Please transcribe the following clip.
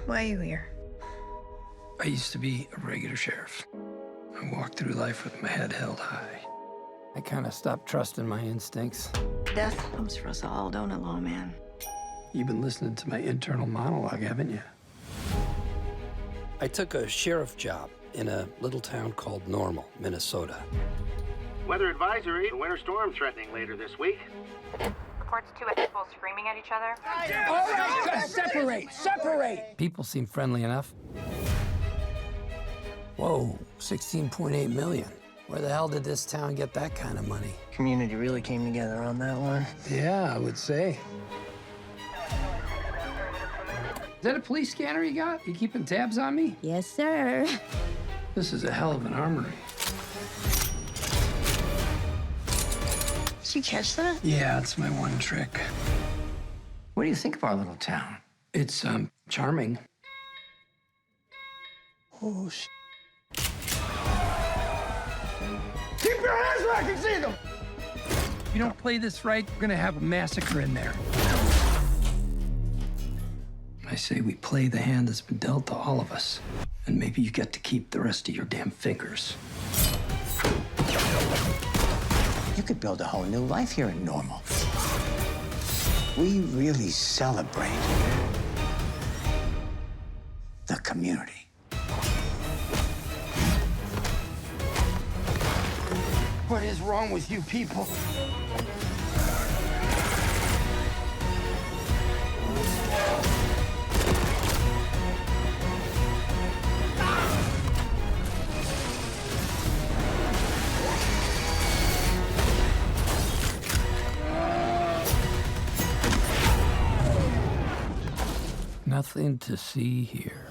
Why are you here? I used to be a regular sheriff. I walked through life with my head held high. I kind of stopped trusting my instincts. Death comes for us all, don't it, lawman? You've been listening to my internal monologue, haven't you? I took a sheriff job in a little town called Normal, Minnesota. Weather advisory, winter storm threatening later this week. Reports two people screaming at each other. All right, separate, separate. People seem friendly enough. Whoa, 16.8 million. Where the hell did this town get that kind of money? Community really came together on that one. Yeah, I would say. Is that a police scanner you got? You keeping tabs on me? Yes, sir. This is a hell of an armory. Did you catch that? Yeah, it's my one trick. What do you think of our little town? It's, charming. Oh, Keep your hands where I can see them! If you don't play this right, we're gonna have a massacre in there. I say we play the hand that's been dealt to all of us, and maybe you get to keep the rest of your damn fingers. You could build a whole new life here in Normal. We really celebrate the community. What is wrong with you people? Nothing to see here.